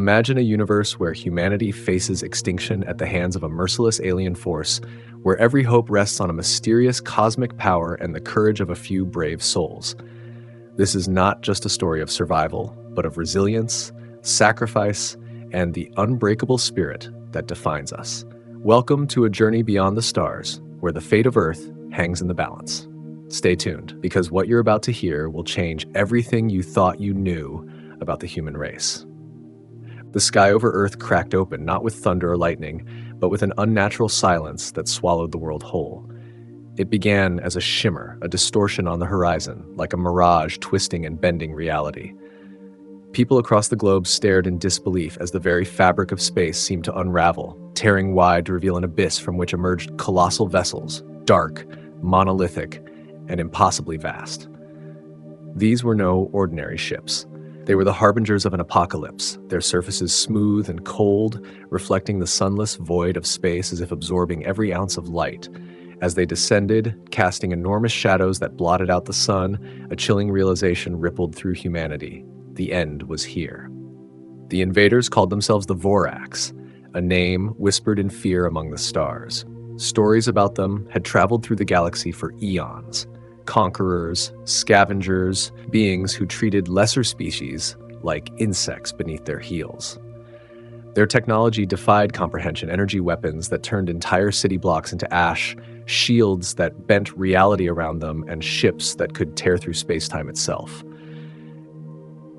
Imagine a universe where humanity faces extinction at the hands of a merciless alien force, where every hope rests on a mysterious cosmic power and the courage of a few brave souls. This is not just a story of survival, but of resilience, sacrifice, and the unbreakable spirit that defines us. Welcome to a journey beyond the stars, where the fate of Earth hangs in the balance. Stay tuned, because what you're about to hear will change everything you thought you knew about the human race. The sky over Earth cracked open, not with thunder or lightning, but with an unnatural silence that swallowed the world whole. It began as a shimmer, a distortion on the horizon, like a mirage twisting and bending reality. People across the globe stared in disbelief as the very fabric of space seemed to unravel, tearing wide to reveal an abyss from which emerged colossal vessels, dark, monolithic, and impossibly vast. These were no ordinary ships. They were the harbingers of an apocalypse, their surfaces smooth and cold, reflecting the sunless void of space as if absorbing every ounce of light. As they descended, casting enormous shadows that blotted out the sun, a chilling realization rippled through humanity. The end was here. The invaders called themselves the Vorax, a name whispered in fear among the stars. Stories about them had traveled through the galaxy for eons. Conquerors, scavengers, beings who treated lesser species like insects beneath their heels. Their technology defied comprehension, energy weapons that turned entire city blocks into ash, shields that bent reality around them, and ships that could tear through space-time itself.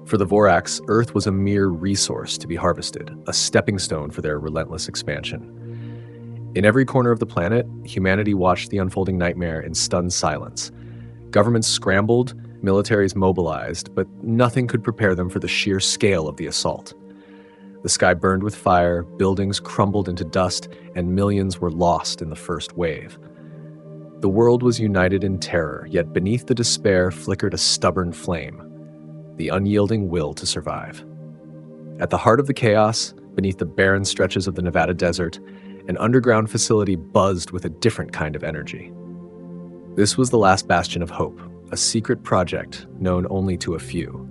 For the Vorax, Earth was a mere resource to be harvested, a stepping stone for their relentless expansion. In every corner of the planet, humanity watched the unfolding nightmare in stunned silence. Governments scrambled, militaries mobilized, but nothing could prepare them for the sheer scale of the assault. The sky burned with fire, buildings crumbled into dust, and millions were lost in the first wave. The world was united in terror, yet beneath the despair flickered a stubborn flame, the unyielding will to survive. At the heart of the chaos, beneath the barren stretches of the Nevada desert, an underground facility buzzed with a different kind of energy. This was the last bastion of hope, a secret project known only to a few.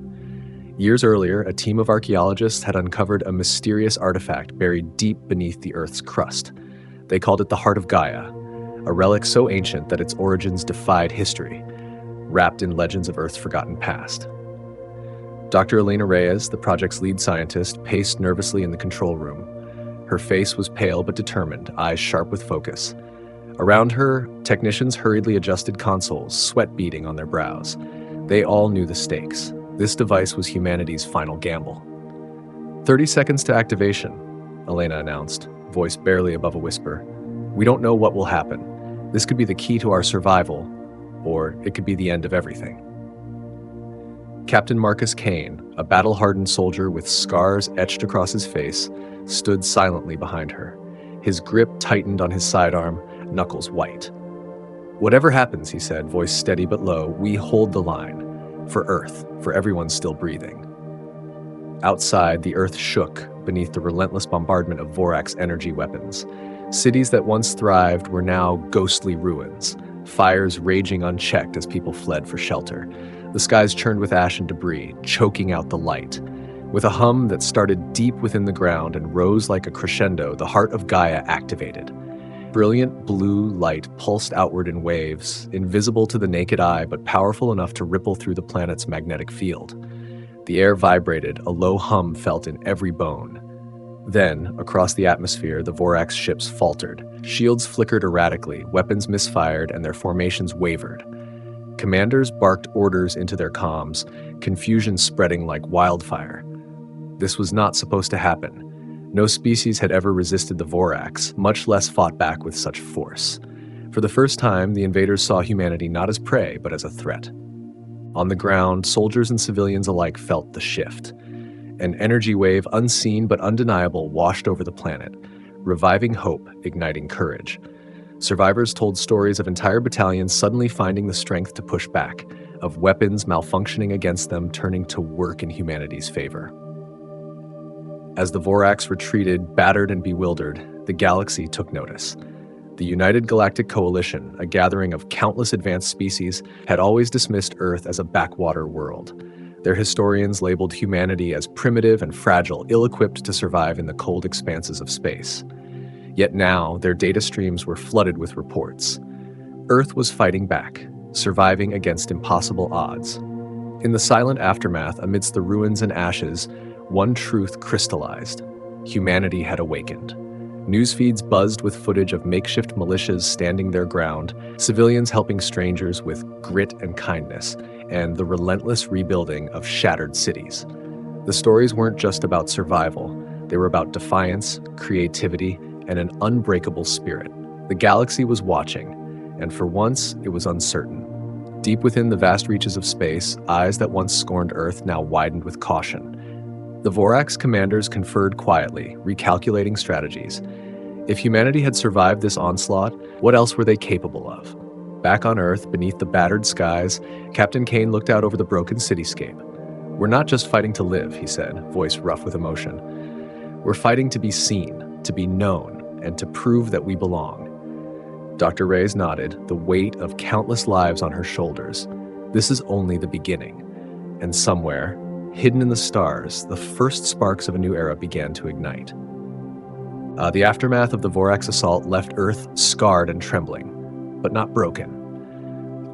Years earlier, a team of archaeologists had uncovered a mysterious artifact buried deep beneath the Earth's crust. They called it the Heart of Gaia, a relic so ancient that its origins defied history, wrapped in legends of Earth's forgotten past. Dr. Elena Reyes, the project's lead scientist, paced nervously in the control room. Her face was pale but determined, eyes sharp with focus. Around her, technicians hurriedly adjusted consoles, sweat beading on their brows. They all knew the stakes. This device was humanity's final gamble. 30 seconds to activation, Elena announced, voice barely above a whisper. We don't know what will happen. This could be the key to our survival, or it could be the end of everything. Captain Marcus Kane, a battle-hardened soldier with scars etched across his face, stood silently behind her. His grip tightened on his sidearm, knuckles white. Whatever happens, he said, voice steady but low, we hold the line. For Earth, for everyone still breathing. Outside, the Earth shook beneath the relentless bombardment of Vorax energy weapons. Cities that once thrived were now ghostly ruins, fires raging unchecked as people fled for shelter. The skies churned with ash and debris, choking out the light. With a hum that started deep within the ground and rose like a crescendo, the Heart of Gaia activated. Brilliant blue light pulsed outward in waves, invisible to the naked eye but powerful enough to ripple through the planet's magnetic field. The air vibrated, a low hum felt in every bone. Then, across the atmosphere, the Vorax ships faltered. Shields flickered erratically, weapons misfired, and their formations wavered. Commanders barked orders into their comms, confusion spreading like wildfire. This was not supposed to happen. No species had ever resisted the Vorax, much less fought back with such force. For the first time, the invaders saw humanity not as prey, but as a threat. On the ground, soldiers and civilians alike felt the shift. An energy wave, unseen but undeniable, washed over the planet, reviving hope, igniting courage. Survivors told stories of entire battalions suddenly finding the strength to push back, of weapons malfunctioning against them turning to work in humanity's favor. As the Vorax retreated, battered and bewildered, the galaxy took notice. The United Galactic Coalition, a gathering of countless advanced species, had always dismissed Earth as a backwater world. Their historians labeled humanity as primitive and fragile, ill-equipped to survive in the cold expanses of space. Yet now, their data streams were flooded with reports. Earth was fighting back, surviving against impossible odds. In the silent aftermath, amidst the ruins and ashes, one truth crystallized. Humanity had awakened. News feeds buzzed with footage of makeshift militias standing their ground, civilians helping strangers with grit and kindness, and the relentless rebuilding of shattered cities. The stories weren't just about survival, they were about defiance, creativity, and an unbreakable spirit. The galaxy was watching, and for once, it was uncertain. Deep within the vast reaches of space, eyes that once scorned Earth now widened with caution. The Vorax commanders conferred quietly, recalculating strategies. If humanity had survived this onslaught, what else were they capable of? Back on Earth, beneath the battered skies, Captain Kane looked out over the broken cityscape. "We're not just fighting to live," he said, voice rough with emotion. "We're fighting to be seen, to be known, and to prove that we belong." Dr. Reyes nodded, the weight of countless lives on her shoulders. This is only the beginning. And somewhere, hidden in the stars, the first sparks of a new era began to ignite. The aftermath of the Vorax assault left Earth scarred and trembling, but not broken.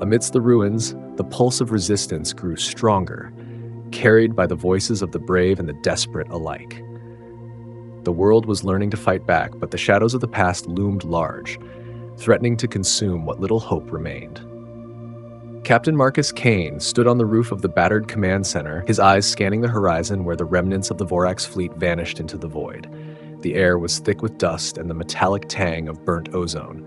Amidst the ruins, the pulse of resistance grew stronger, carried by the voices of the brave and the desperate alike. The world was learning to fight back, but the shadows of the past loomed large, threatening to consume what little hope remained. Captain Marcus Kane stood on the roof of the battered command center, his eyes scanning the horizon where the remnants of the Vorax fleet vanished into the void. The air was thick with dust and the metallic tang of burnt ozone.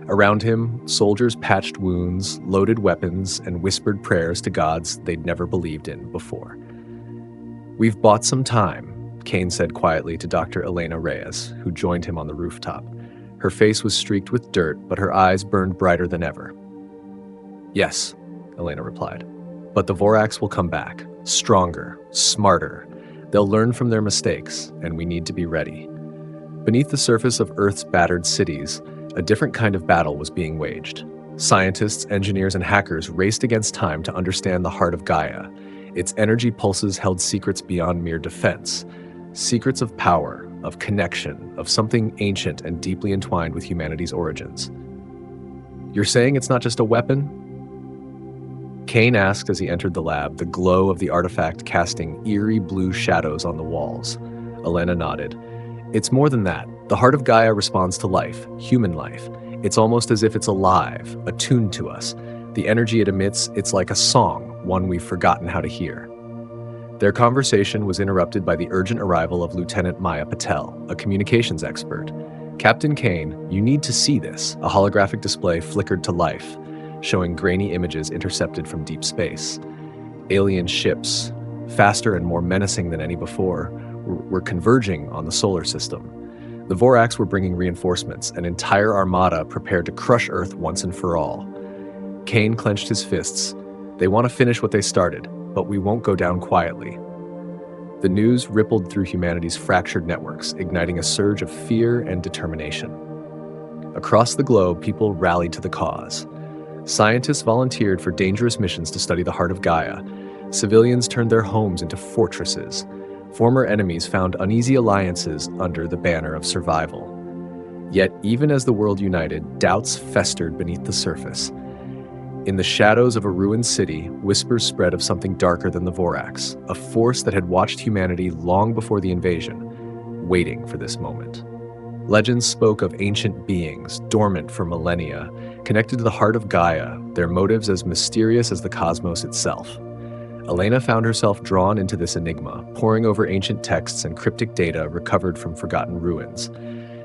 Around him, soldiers patched wounds, loaded weapons, and whispered prayers to gods they'd never believed in before. "We've bought some time," Kane said quietly to Dr. Elena Reyes, who joined him on the rooftop. Her face was streaked with dirt, but her eyes burned brighter than ever. "Yes," Elena replied. "But the Vorax will come back, stronger, smarter. They'll learn from their mistakes, and we need to be ready." Beneath the surface of Earth's battered cities, a different kind of battle was being waged. Scientists, engineers, and hackers raced against time to understand the Heart of Gaia. Its energy pulses held secrets beyond mere defense, secrets of power, of connection, of something ancient and deeply entwined with humanity's origins. "You're saying it's not just a weapon?" Kane asked as he entered the lab, the glow of the artifact casting eerie blue shadows on the walls. Elena nodded. "It's more than that. The Heart of Gaia responds to life, human life. It's almost as if it's alive, attuned to us. The energy it emits, it's like a song, one we've forgotten how to hear." Their conversation was interrupted by the urgent arrival of Lieutenant Maya Patel, a communications expert. "Captain Kane, you need to see this." A holographic display flickered to life, showing grainy images intercepted from deep space. Alien ships, faster and more menacing than any before, were converging on the solar system. The Vorax were bringing reinforcements, an entire armada prepared to crush Earth once and for all. Kane clenched his fists. "They want to finish what they started, but we won't go down quietly." The news rippled through humanity's fractured networks, igniting a surge of fear and determination. Across the globe, people rallied to the cause. Scientists volunteered for dangerous missions to study the Heart of Gaia. Civilians turned their homes into fortresses. Former enemies found uneasy alliances under the banner of survival. Yet, even as the world united, doubts festered beneath the surface. In the shadows of a ruined city, whispers spread of something darker than the Vorax, a force that had watched humanity long before the invasion, waiting for this moment. Legends spoke of ancient beings, dormant for millennia, connected to the Heart of Gaia, their motives as mysterious as the cosmos itself. Elena found herself drawn into this enigma, poring over ancient texts and cryptic data recovered from forgotten ruins.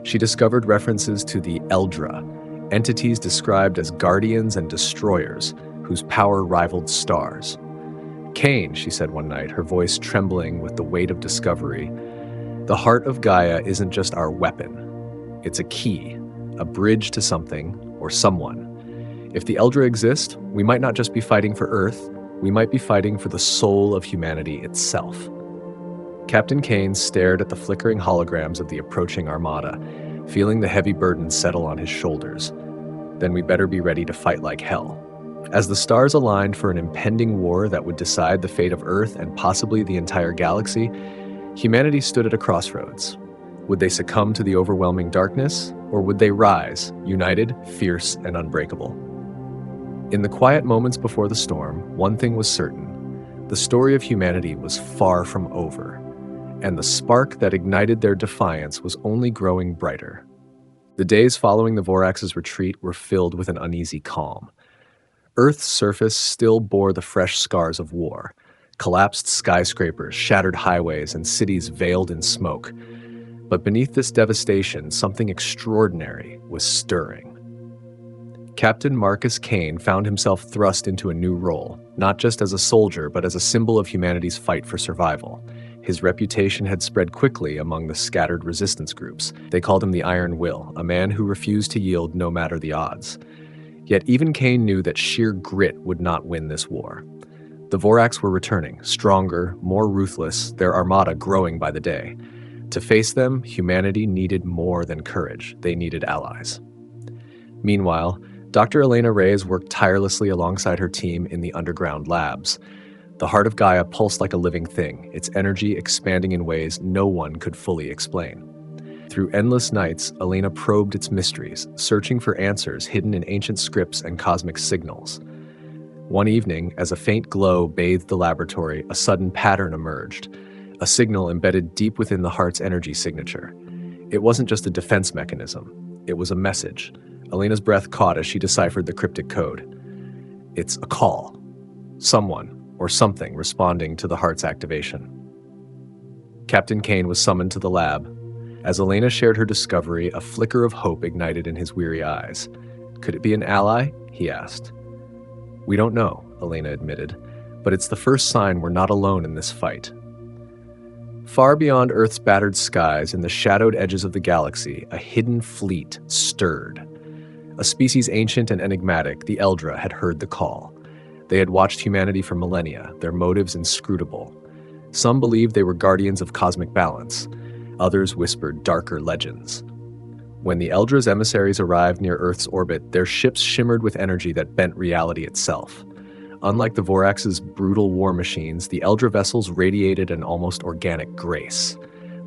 She discovered references to the Eldra, entities described as guardians and destroyers, whose power rivaled stars. "Kane," she said one night, her voice trembling with the weight of discovery, "the Heart of Gaia isn't just our weapon. It's a key, a bridge to something or someone. If the Eldra exist, we might not just be fighting for Earth, we might be fighting for the soul of humanity itself." Captain Kane stared at the flickering holograms of the approaching armada, feeling the heavy burden settle on his shoulders. "Then we better be ready to fight like hell." As the stars aligned for an impending war that would decide the fate of Earth and possibly the entire galaxy, humanity stood at a crossroads. Would they succumb to the overwhelming darkness, or would they rise, united, fierce, and unbreakable? In the quiet moments before the storm, one thing was certain. The story of humanity was far from over, and the spark that ignited their defiance was only growing brighter. The days following the Vorax's retreat were filled with an uneasy calm. Earth's surface still bore the fresh scars of war: collapsed skyscrapers, shattered highways, and cities veiled in smoke. But beneath this devastation, something extraordinary was stirring. Captain Marcus Kane found himself thrust into a new role, not just as a soldier, but as a symbol of humanity's fight for survival. His reputation had spread quickly among the scattered resistance groups. They called him the Iron Will, a man who refused to yield no matter the odds. Yet even Kane knew that sheer grit would not win this war. The Vorax were returning, stronger, more ruthless, their armada growing by the day. To face them, humanity needed more than courage. They needed allies. Meanwhile, Dr. Elena Reyes worked tirelessly alongside her team in the underground labs. The Heart of Gaia pulsed like a living thing, its energy expanding in ways no one could fully explain. Through endless nights, Elena probed its mysteries, searching for answers hidden in ancient scripts and cosmic signals. One evening, as a faint glow bathed the laboratory, a sudden pattern emerged, a signal embedded deep within the heart's energy signature. It wasn't just a defense mechanism, it was a message. Elena's breath caught as she deciphered the cryptic code. It's a call. Someone or something responding to the heart's activation. Captain Kane was summoned to the lab. As Elena shared her discovery, a flicker of hope ignited in his weary eyes. Could it be an ally? He asked. We don't know, Elena admitted, but it's the first sign we're not alone in this fight. Far beyond Earth's battered skies, in the shadowed edges of the galaxy, a hidden fleet stirred. A species ancient and enigmatic, the Eldra had heard the call. They had watched humanity for millennia, their motives inscrutable. Some believed they were guardians of cosmic balance. Others whispered darker legends. When the Eldra's emissaries arrived near Earth's orbit, their ships shimmered with energy that bent reality itself. Unlike the Vorax's brutal war machines, the Eldra vessels radiated an almost organic grace.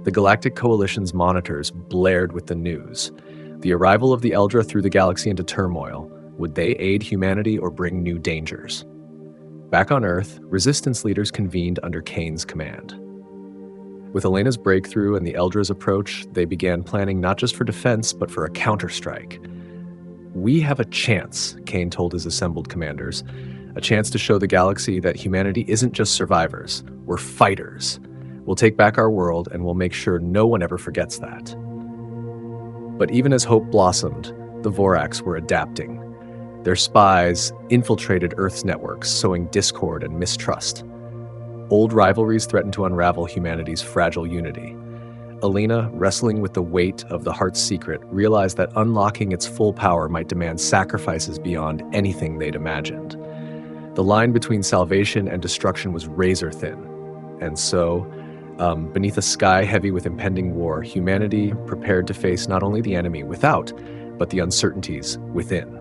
The Galactic Coalition's monitors blared with the news. The arrival of the Eldra threw the galaxy into turmoil. Would they aid humanity or bring new dangers? Back on Earth, resistance leaders convened under Kane's command. With Elena's breakthrough and the Eldra's approach, they began planning not just for defense, but for a counterstrike. We have a chance, Kane told his assembled commanders, a chance to show the galaxy that humanity isn't just survivors, we're fighters. We'll take back our world and we'll make sure no one ever forgets that. But even as hope blossomed, the Vorax were adapting. Their spies infiltrated Earth's networks, sowing discord and mistrust. Old rivalries threatened to unravel humanity's fragile unity. Elena, wrestling with the weight of the heart's secret, realized that unlocking its full power might demand sacrifices beyond anything they'd imagined. The line between salvation and destruction was razor thin. And so, beneath a sky heavy with impending war, humanity prepared to face not only the enemy without, but the uncertainties within.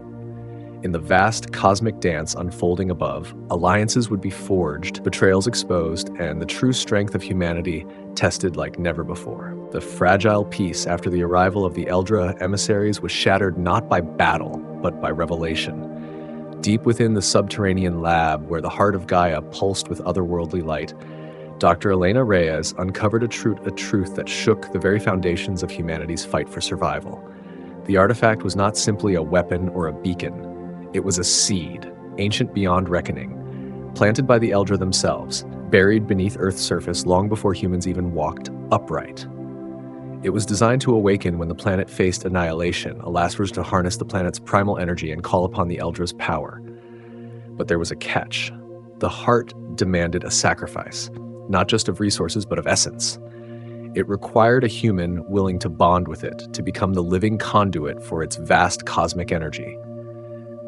In the vast cosmic dance unfolding above, alliances would be forged, betrayals exposed, and the true strength of humanity tested like never before. The fragile peace after the arrival of the Eldra emissaries was shattered not by battle, but by revelation. Deep within the subterranean lab where the Heart of Gaia pulsed with otherworldly light, Dr. Elena Reyes uncovered a truth that shook the very foundations of humanity's fight for survival. The artifact was not simply a weapon or a beacon. It was a seed, ancient beyond reckoning, planted by the Eldra themselves, buried beneath Earth's surface long before humans even walked upright. It was designed to awaken when the planet faced annihilation, a last resort to harness the planet's primal energy and call upon the Eldra's power. But there was a catch. The heart demanded a sacrifice, not just of resources, but of essence. It required a human willing to bond with it, to become the living conduit for its vast cosmic energy.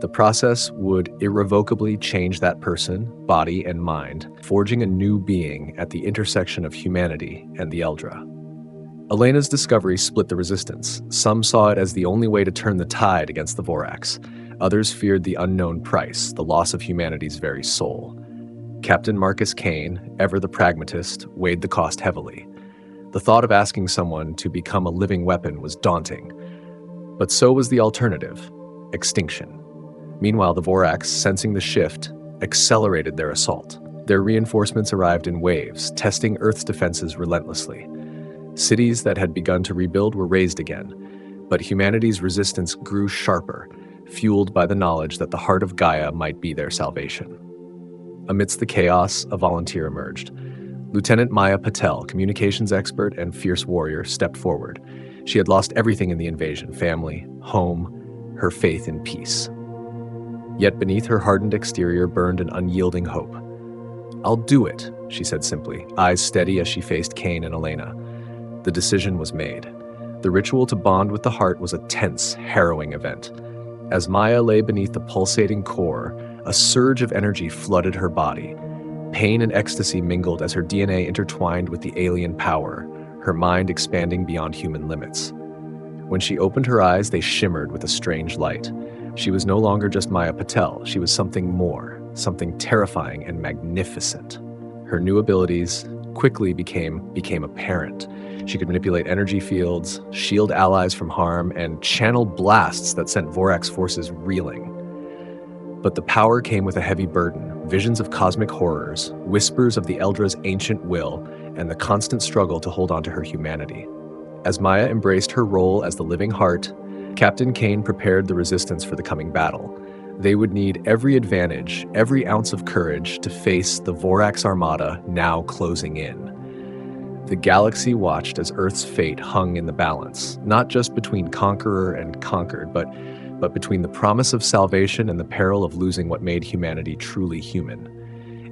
The process would irrevocably change that person, body and mind, forging a new being at the intersection of humanity and the Eldra. Elena's discovery split the resistance. Some saw it as the only way to turn the tide against the Vorax. Others feared the unknown price, the loss of humanity's very soul. Captain Marcus Kane, ever the pragmatist, weighed the cost heavily. The thought of asking someone to become a living weapon was daunting. But so was the alternative: extinction. Meanwhile, the Vorax, sensing the shift, accelerated their assault. Their reinforcements arrived in waves, testing Earth's defenses relentlessly. Cities that had begun to rebuild were razed again, but humanity's resistance grew sharper, fueled by the knowledge that the Heart of Gaia might be their salvation. Amidst the chaos, a volunteer emerged. Lieutenant Maya Patel, communications expert and fierce warrior, stepped forward. She had lost everything in the invasion: family, home, her faith in peace. Yet beneath her hardened exterior burned an unyielding hope. "I'll do it," she said simply, eyes steady as she faced Kane and Elena. The decision was made. The ritual to bond with the heart was a tense, harrowing event. As Maya lay beneath the pulsating core, a surge of energy flooded her body. Pain and ecstasy mingled as her DNA intertwined with the alien power, her mind expanding beyond human limits. When she opened her eyes, they shimmered with a strange light. She was no longer just Maya Patel. She was something more, something terrifying and magnificent. Her new abilities quickly became apparent. She could manipulate energy fields, shield allies from harm, and channel blasts that sent Vorax forces reeling. But the power came with a heavy burden: visions of cosmic horrors, whispers of the Eldra's ancient will, and the constant struggle to hold on to her humanity. As Maya embraced her role as the living heart, Captain Kane prepared the resistance for the coming battle. They would need every advantage, every ounce of courage to face the Vorax armada now closing in. The galaxy watched as Earth's fate hung in the balance, not just between conqueror and conquered, but between the promise of salvation and the peril of losing what made humanity truly human.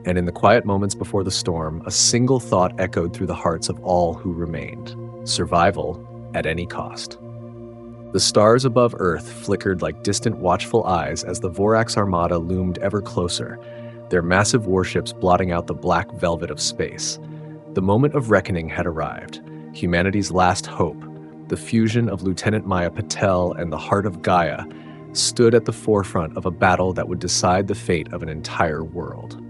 And in the quiet moments before the storm, a single thought echoed through the hearts of all who remained: survival at any cost. The stars above Earth flickered like distant watchful eyes as the Vorax armada loomed ever closer, their massive warships blotting out the black velvet of space. The moment of reckoning had arrived. Humanity's last hope, the fusion of Lieutenant Maya Patel and the Heart of Gaia, stood at the forefront of a battle that would decide the fate of an entire world.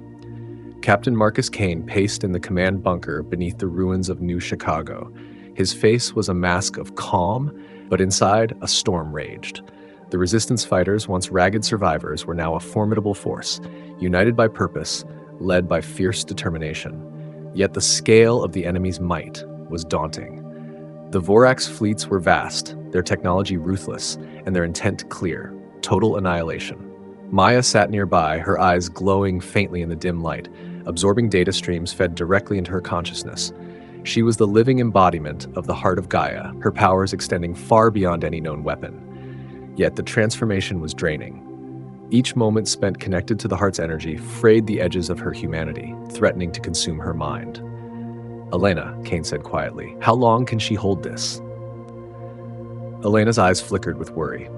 Captain Marcus Kane paced in the command bunker beneath the ruins of New Chicago. His face was a mask of calm, but inside, a storm raged. The resistance fighters, once ragged survivors, were now a formidable force, united by purpose, led by fierce determination. Yet the scale of the enemy's might was daunting. The Vorax fleets were vast, their technology ruthless, and their intent clear: total annihilation. Maya sat nearby, her eyes glowing faintly in the dim light, absorbing data streams fed directly into her consciousness. She was the living embodiment of the Heart of Gaia, her powers extending far beyond any known weapon. Yet the transformation was draining. Each moment spent connected to the heart's energy frayed the edges of her humanity, threatening to consume her mind. "Elena," Kane said quietly, "how long can she hold this?" Elena's eyes flickered with worry.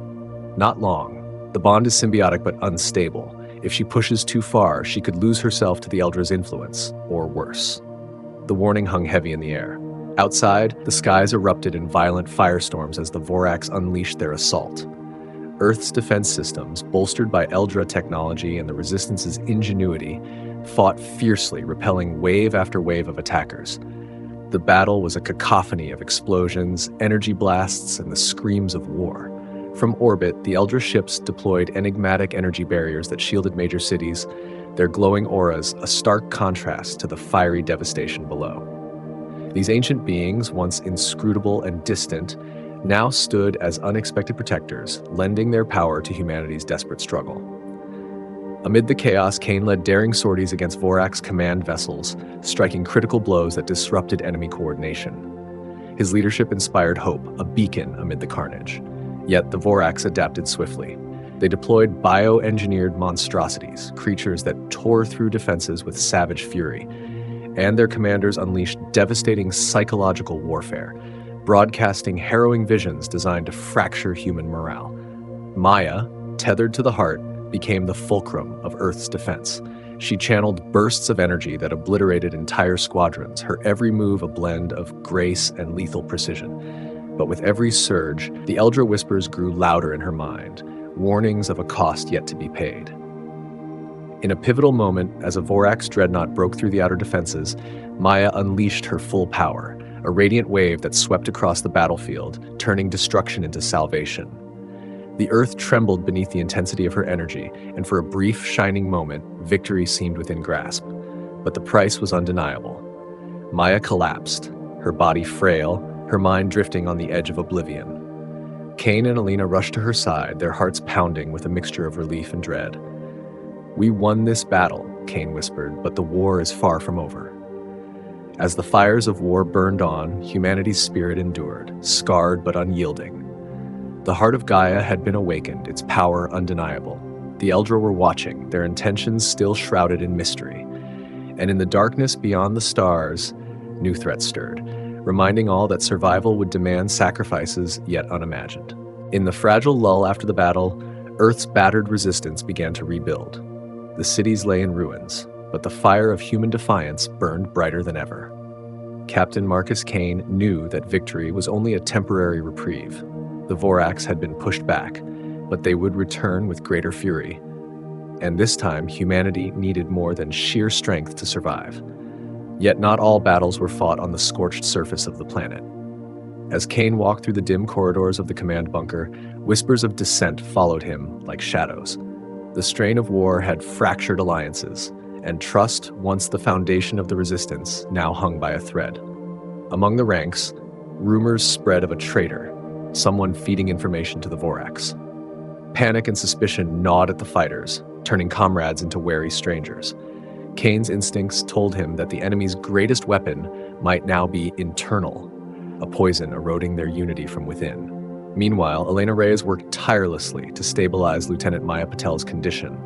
"Not long. The bond is symbiotic but unstable. If she pushes too far, she could lose herself to the Eldra's influence, or worse." The warning hung heavy in the air. Outside, the skies erupted in violent firestorms as the Vorax unleashed their assault. Earth's defense systems, bolstered by Eldra technology and the Resistance's ingenuity, fought fiercely, repelling wave after wave of attackers. The battle was a cacophony of explosions, energy blasts, and the screams of war. From orbit, the Eldra ships deployed enigmatic energy barriers that shielded major cities, their glowing auras a stark contrast to the fiery devastation below. These ancient beings, once inscrutable and distant, now stood as unexpected protectors, lending their power to humanity's desperate struggle. Amid the chaos, Kane led daring sorties against Vorax command vessels, striking critical blows that disrupted enemy coordination. His leadership inspired hope, a beacon amid the carnage. Yet the Vorax adapted swiftly. They deployed bioengineered monstrosities, creatures that tore through defenses with savage fury, and their commanders unleashed devastating psychological warfare, broadcasting harrowing visions designed to fracture human morale. Maya, tethered to the heart, became the fulcrum of Earth's defense. She channeled bursts of energy that obliterated entire squadrons, her every move a blend of grace and lethal precision. But with every surge, the Eldra whispers grew louder in her mind. warnings of a cost yet to be paid. In a pivotal moment, as a Vorax dreadnought broke through the outer defenses, Maya unleashed her full power, a radiant wave that swept across the battlefield, turning destruction into salvation. The earth trembled beneath the intensity of her energy, and for a brief, shining moment, victory seemed within grasp. But the price was undeniable. Maya collapsed, her body frail, her mind drifting on the edge of oblivion. Kane and Alina rushed to her side, their hearts pounding with a mixture of relief and dread. "We won this battle," Kane whispered, "but the war is far from over." As the fires of war burned on, humanity's spirit endured, scarred but unyielding. The Heart of Gaia had been awakened, its power undeniable. The Eldra were watching, their intentions still shrouded in mystery. And in the darkness beyond the stars, new threats stirred, reminding all that survival would demand sacrifices yet unimagined. In the fragile lull after the battle, Earth's battered resistance began to rebuild. The cities lay in ruins, but the fire of human defiance burned brighter than ever. Captain Marcus Kane knew that victory was only a temporary reprieve. The Vorax had been pushed back, but they would return with greater fury. And this time, humanity needed more than sheer strength to survive. Yet not all battles were fought on the scorched surface of the planet. As Kane walked through the dim corridors of the command bunker, whispers of dissent followed him like shadows. The strain of war had fractured alliances, and trust, once the foundation of the resistance, now hung by a thread. Among the ranks, rumors spread of a traitor, someone feeding information to the Vorax. Panic and suspicion gnawed at the fighters, turning comrades into wary strangers. Kane's instincts told him that the enemy's greatest weapon might now be internal, a poison eroding their unity from within. Meanwhile, Elena Reyes worked tirelessly to stabilize Lieutenant Maya Patel's condition.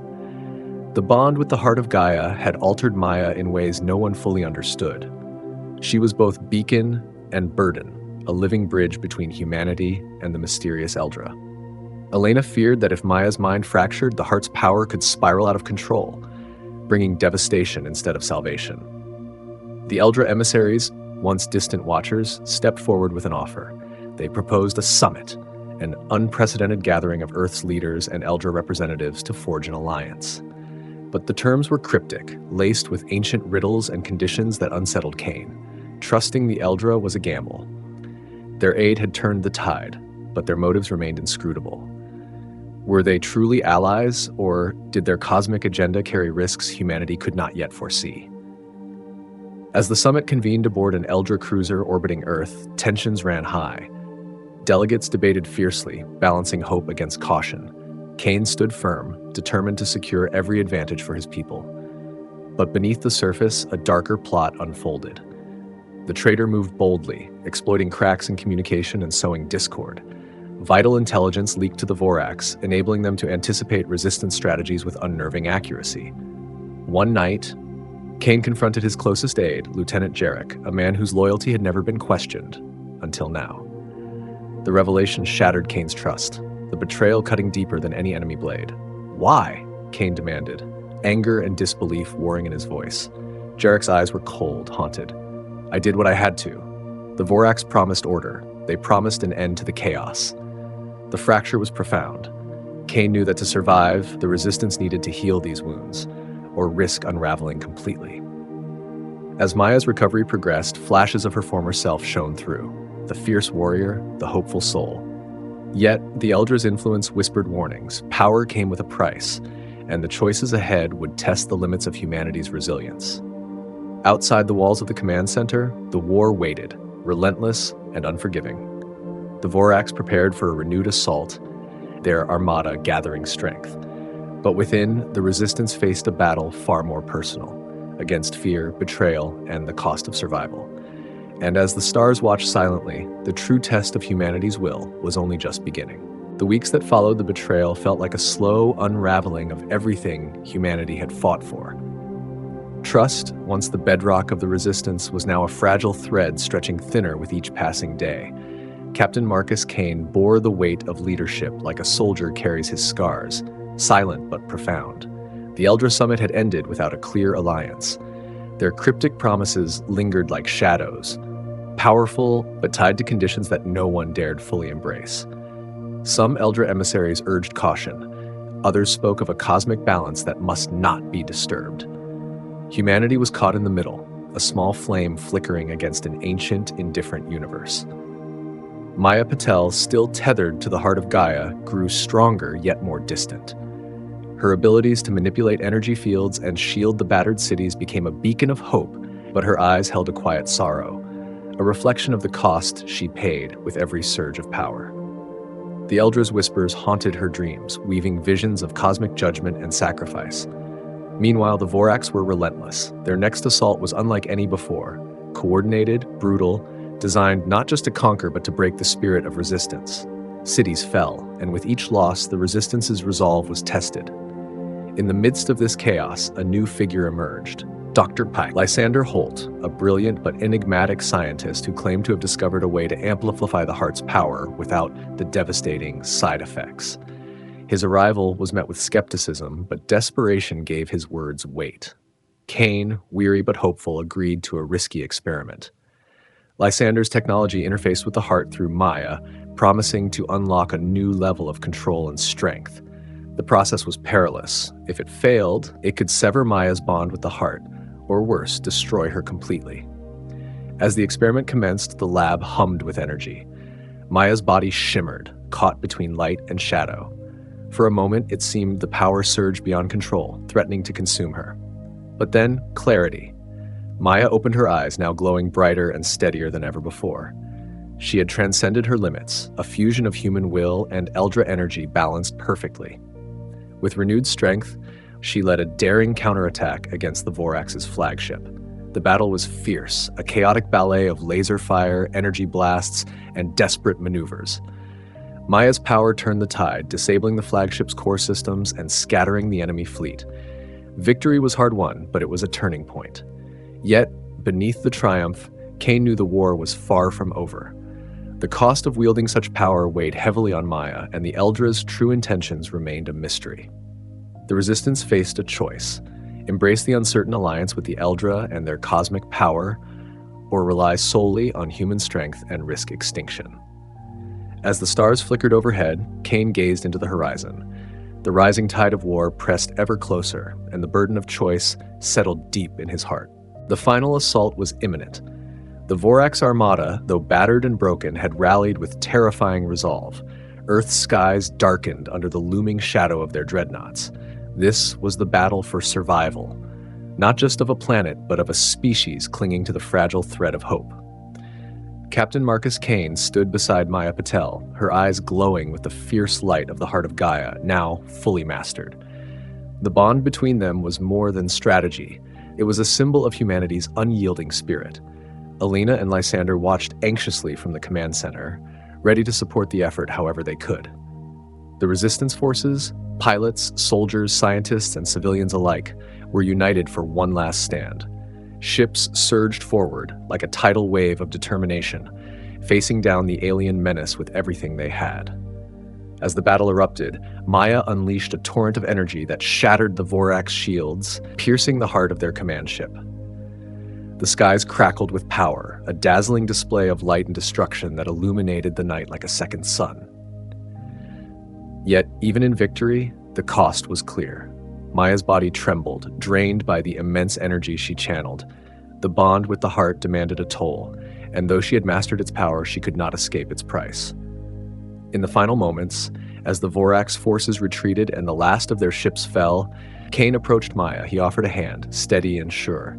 The bond with the Heart of Gaia had altered Maya in ways no one fully understood. She was both beacon and burden, a living bridge between humanity and the mysterious Eldra. Elena feared that if Maya's mind fractured, the Heart's power could spiral out of control, bringing devastation instead of salvation. The Eldra emissaries, once distant watchers, stepped forward with an offer. They proposed a summit, an unprecedented gathering of Earth's leaders and Eldra representatives to forge an alliance. But the terms were cryptic, laced with ancient riddles and conditions that unsettled Kane. Trusting the Eldra was a gamble. Their aid had turned the tide, but their motives remained inscrutable. Were they truly allies, or did their cosmic agenda carry risks humanity could not yet foresee? As the summit convened aboard an Eldra cruiser orbiting Earth, tensions ran high. Delegates debated fiercely, balancing hope against caution. Kane stood firm, determined to secure every advantage for his people. But beneath the surface, a darker plot unfolded. The traitor moved boldly, exploiting cracks in communication and sowing discord. Vital intelligence leaked to the Vorax, enabling them to anticipate resistance strategies with unnerving accuracy. One night, Kane confronted his closest aide, Lieutenant Jarek, a man whose loyalty had never been questioned, until now. The revelation shattered Kane's trust, the betrayal cutting deeper than any enemy blade. "Why?" Kane demanded, anger and disbelief warring in his voice. Jarek's eyes were cold, haunted. "I did what I had to. The Vorax promised order. They promised an end to the chaos." The fracture was profound. Kane knew that to survive, the resistance needed to heal these wounds, or risk unraveling completely. As Maya's recovery progressed, flashes of her former self shone through. The fierce warrior, the hopeful soul. Yet, the Eldra's influence whispered warnings. Power came with a price, and the choices ahead would test the limits of humanity's resilience. Outside the walls of the command center, the war waited, relentless and unforgiving. The Vorax prepared for a renewed assault, their armada gathering strength. But within, the resistance faced a battle far more personal, against fear, betrayal, and the cost of survival. And as the stars watched silently, the true test of humanity's will was only just beginning. The weeks that followed the betrayal felt like a slow unraveling of everything humanity had fought for. Trust, once the bedrock of the resistance, was now a fragile thread stretching thinner with each passing day. Captain Marcus Kane bore the weight of leadership like a soldier carries his scars, silent but profound. The Eldra Summit had ended without a clear alliance. Their cryptic promises lingered like shadows, powerful but tied to conditions that no one dared fully embrace. Some Eldra emissaries urged caution. Others spoke of a cosmic balance that must not be disturbed. Humanity was caught in the middle, a small flame flickering against an ancient, indifferent universe. Maya Patel, still tethered to the Heart of Gaia, grew stronger yet more distant. Her abilities to manipulate energy fields and shield the battered cities became a beacon of hope, but her eyes held a quiet sorrow, a reflection of the cost she paid with every surge of power. The Eldra's whispers haunted her dreams, weaving visions of cosmic judgment and sacrifice. Meanwhile, the Vorax were relentless. Their next assault was unlike any before, coordinated, brutal, designed not just to conquer but to break the spirit of resistance. Cities fell, and with each loss, the Resistance's resolve was tested. In the midst of this chaos, a new figure emerged. Dr. Pike, Lysander Holt, a brilliant but enigmatic scientist who claimed to have discovered a way to amplify the heart's power without the devastating side effects. His arrival was met with skepticism, but desperation gave his words weight. Kane, weary but hopeful, agreed to a risky experiment. Lysander's technology interfaced with the heart through Maya, promising to unlock a new level of control and strength. The process was perilous. If it failed, it could sever Maya's bond with the heart, or worse, destroy her completely. As the experiment commenced, the lab hummed with energy. Maya's body shimmered, caught between light and shadow. For a moment, it seemed the power surged beyond control, threatening to consume her. But then, clarity. Maya opened her eyes, now glowing brighter and steadier than ever before. She had transcended her limits, a fusion of human will and Eldra energy balanced perfectly. With renewed strength, she led a daring counterattack against the Vorax's flagship. The battle was fierce, a chaotic ballet of laser fire, energy blasts, and desperate maneuvers. Maya's power turned the tide, disabling the flagship's core systems and scattering the enemy fleet. Victory was hard-won, but it was a turning point. Yet, beneath the triumph, Kane knew the war was far from over. The cost of wielding such power weighed heavily on Maya, and the Eldra's true intentions remained a mystery. The Resistance faced a choice: embrace the uncertain alliance with the Eldra and their cosmic power, or rely solely on human strength and risk extinction. As the stars flickered overhead, Kane gazed into the horizon. The rising tide of war pressed ever closer, and the burden of choice settled deep in his heart. The final assault was imminent. The Vorax armada, though battered and broken, had rallied with terrifying resolve. Earth's skies darkened under the looming shadow of their dreadnoughts. This was the battle for survival, not just of a planet, but of a species clinging to the fragile thread of hope. Captain Marcus Kane stood beside Maya Patel, her eyes glowing with the fierce light of the Heart of Gaia, now fully mastered. The bond between them was more than strategy. It was a symbol of humanity's unyielding spirit. Alina and Lysander watched anxiously from the command center, ready to support the effort however they could. The Resistance forces, pilots, soldiers, scientists, and civilians alike, were united for one last stand. Ships surged forward like a tidal wave of determination, facing down the alien menace with everything they had. As the battle erupted, Maya unleashed a torrent of energy that shattered the Vorax shields, piercing the heart of their command ship. The skies crackled with power, a dazzling display of light and destruction that illuminated the night like a second sun. Yet, even in victory, the cost was clear. Maya's body trembled, drained by the immense energy she channeled. The bond with the heart demanded a toll, and though she had mastered its power, she could not escape its price. In the final moments, as the Vorax forces retreated and the last of their ships fell, Kane approached Maya. He offered a hand, steady and sure.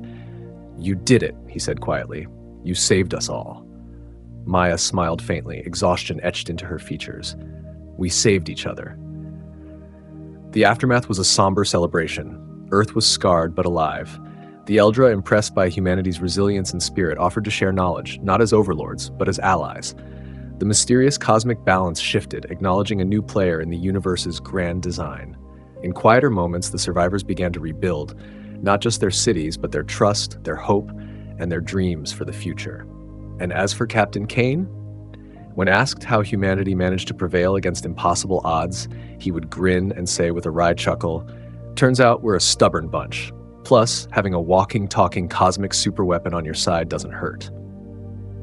"You did it," he said quietly. "You saved us all." Maya smiled faintly, exhaustion etched into her features. "We saved each other." The aftermath was a somber celebration. Earth was scarred but alive. The Eldra, impressed by humanity's resilience and spirit, offered to share knowledge, not as overlords, but as allies. The mysterious cosmic balance shifted, acknowledging a new player in the universe's grand design. In quieter moments, the survivors began to rebuild, not just their cities, but their trust, their hope, and their dreams for the future. And as for Captain Kane, when asked how humanity managed to prevail against impossible odds, he would grin and say with a wry chuckle, "Turns out we're a stubborn bunch. Plus, having a walking, talking cosmic superweapon on your side doesn't hurt."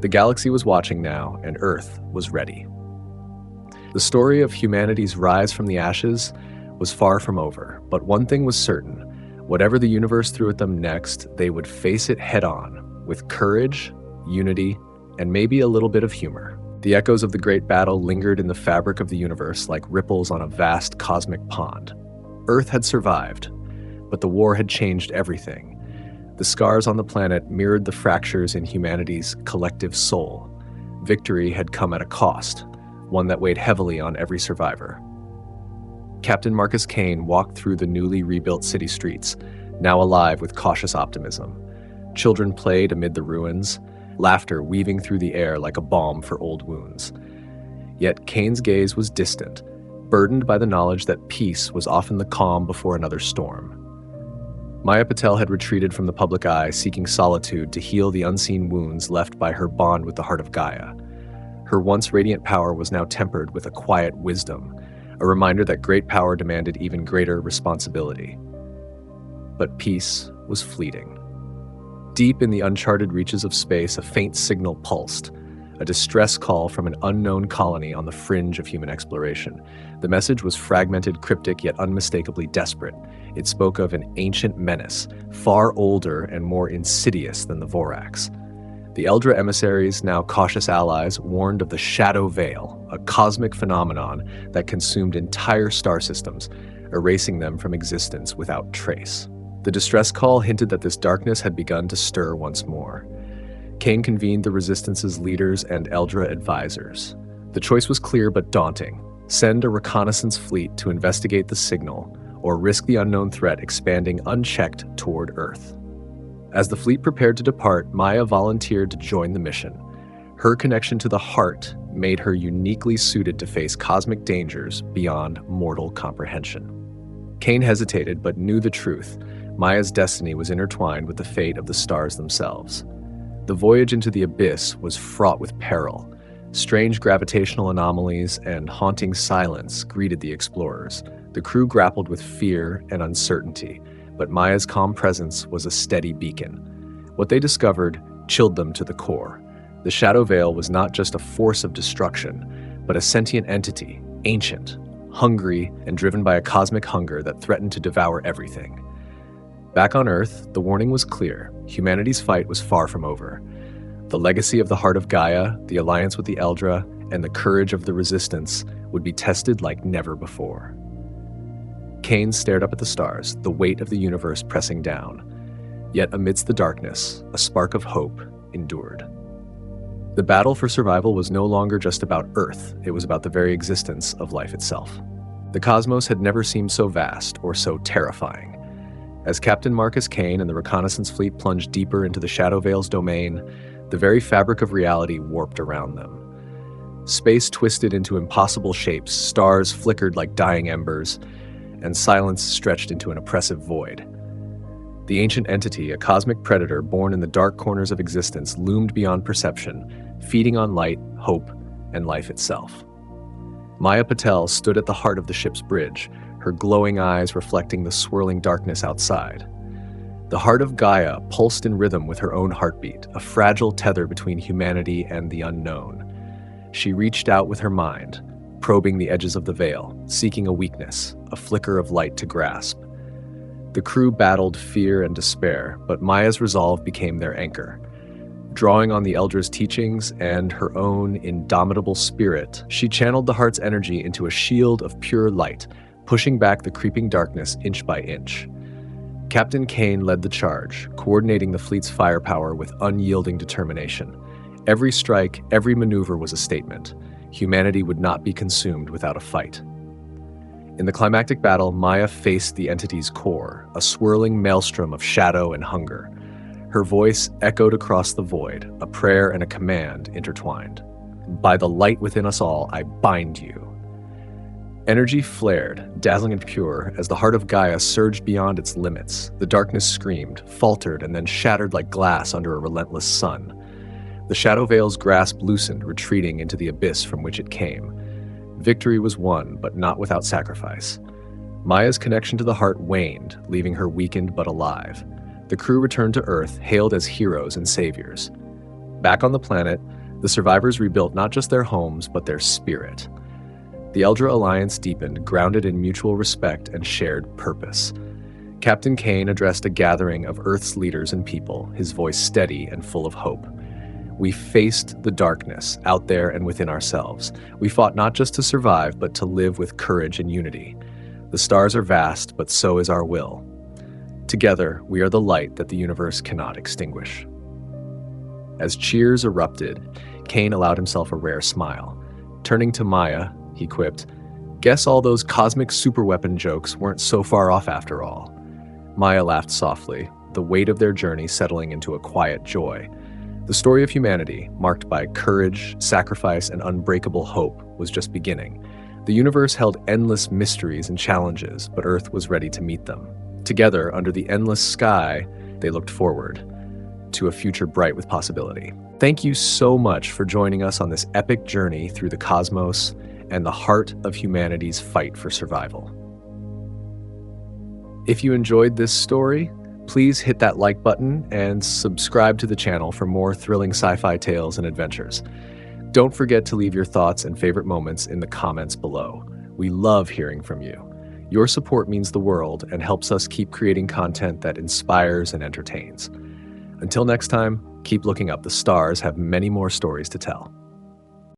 The galaxy was watching now, and Earth was ready. The story of humanity's rise from the ashes was far from over, but one thing was certain. Whatever the universe threw at them next, they would face it head-on, with courage, unity, and maybe a little bit of humor. The echoes of the great battle lingered in the fabric of the universe like ripples on a vast cosmic pond. Earth had survived, but the war had changed everything. The scars on the planet mirrored the fractures in humanity's collective soul. Victory had come at a cost, one that weighed heavily on every survivor. Captain Marcus Kane walked through the newly rebuilt city streets, now alive with cautious optimism. Children played amid the ruins, laughter weaving through the air like a balm for old wounds. Yet Kane's gaze was distant, burdened by the knowledge that peace was often the calm before another storm. Maya Patel had retreated from the public eye, seeking solitude to heal the unseen wounds left by her bond with the Heart of Gaia. Her once radiant power was now tempered with a quiet wisdom, a reminder that great power demanded even greater responsibility. But peace was fleeting. Deep in the uncharted reaches of space, a faint signal pulsed, a distress call from an unknown colony on the fringe of human exploration. The message was fragmented, cryptic, yet unmistakably desperate. It spoke of an ancient menace, far older and more insidious than the Vorax. The Eldra emissaries, now cautious allies, warned of the Shadow Veil, a cosmic phenomenon that consumed entire star systems, erasing them from existence without trace. The distress call hinted that this darkness had begun to stir once more. Kane convened the Resistance's leaders and Eldra advisors. The choice was clear but daunting. Send a reconnaissance fleet to investigate the signal, or risk the unknown threat expanding unchecked toward Earth. As the fleet prepared to depart, Maya volunteered to join the mission. Her connection to the heart made her uniquely suited to face cosmic dangers beyond mortal comprehension. Kane hesitated but knew the truth. Maya's destiny was intertwined with the fate of the stars themselves. The voyage into the abyss was fraught with peril. Strange gravitational anomalies and haunting silence greeted the explorers. The crew grappled with fear and uncertainty, but Maya's calm presence was a steady beacon. What they discovered chilled them to the core. The Shadow Veil was not just a force of destruction, but a sentient entity, ancient, hungry, and driven by a cosmic hunger that threatened to devour everything. Back on Earth, the warning was clear. Humanity's fight was far from over. The legacy of the Heart of Gaia, the alliance with the Eldra, and the courage of the Resistance would be tested like never before. Kane stared up at the stars, the weight of the universe pressing down. Yet amidst the darkness, a spark of hope endured. The battle for survival was no longer just about Earth, it was about the very existence of life itself. The cosmos had never seemed so vast or so terrifying. As Captain Marcus Kane and the reconnaissance fleet plunged deeper into the Shadow Veil's domain, the very fabric of reality warped around them. Space twisted into impossible shapes, stars flickered like dying embers, and silence stretched into an oppressive void. The ancient entity, a cosmic predator born in the dark corners of existence, loomed beyond perception, feeding on light, hope, and life itself. Maya Patel stood at the heart of the ship's bridge, her glowing eyes reflecting the swirling darkness outside. The Heart of Gaia pulsed in rhythm with her own heartbeat, a fragile tether between humanity and the unknown. She reached out with her mind, probing the edges of the veil, seeking a weakness, a flicker of light to grasp. The crew battled fear and despair, but Maya's resolve became their anchor. Drawing on the Eldra's teachings and her own indomitable spirit, she channeled the heart's energy into a shield of pure light, pushing back the creeping darkness inch by inch. Captain Kane led the charge, coordinating the fleet's firepower with unyielding determination. Every strike, every maneuver was a statement. Humanity would not be consumed without a fight. In the climactic battle, Maya faced the entity's core, a swirling maelstrom of shadow and hunger. Her voice echoed across the void, a prayer and a command intertwined. By the light within us all, I bind you. Energy flared, dazzling and pure, as the Heart of Gaia surged beyond its limits. The darkness screamed, faltered, and then shattered like glass under a relentless sun. The Shadow Veil's grasp loosened, retreating into the abyss from which it came. Victory was won, but not without sacrifice. Maya's connection to the heart waned, leaving her weakened but alive. The crew returned to Earth, hailed as heroes and saviors. Back on the planet, the survivors rebuilt not just their homes, but their spirit. The Eldra alliance deepened, grounded in mutual respect and shared purpose. Captain Kane addressed a gathering of Earth's leaders and people, his voice steady and full of hope. We faced the darkness, out there and within ourselves. We fought not just to survive, but to live with courage and unity. The stars are vast, but so is our will. Together, we are the light that the universe cannot extinguish. As cheers erupted, Kane allowed himself a rare smile. Turning to Maya, he quipped, "Guess all those cosmic superweapon jokes weren't so far off after all." Maya laughed softly, the weight of their journey settling into a quiet joy. The story of humanity, marked by courage, sacrifice, and unbreakable hope, was just beginning. The universe held endless mysteries and challenges, but Earth was ready to meet them. Together, under the endless sky, they looked forward to a future bright with possibility. Thank you so much for joining us on this epic journey through the cosmos and the heart of humanity's fight for survival. If you enjoyed this story, please hit that like button and subscribe to the channel for more thrilling sci-fi tales and adventures. Don't forget to leave your thoughts and favorite moments in the comments below. We love hearing from you. Your support means the world and helps us keep creating content that inspires and entertains. Until next time, keep looking up. The stars have many more stories to tell.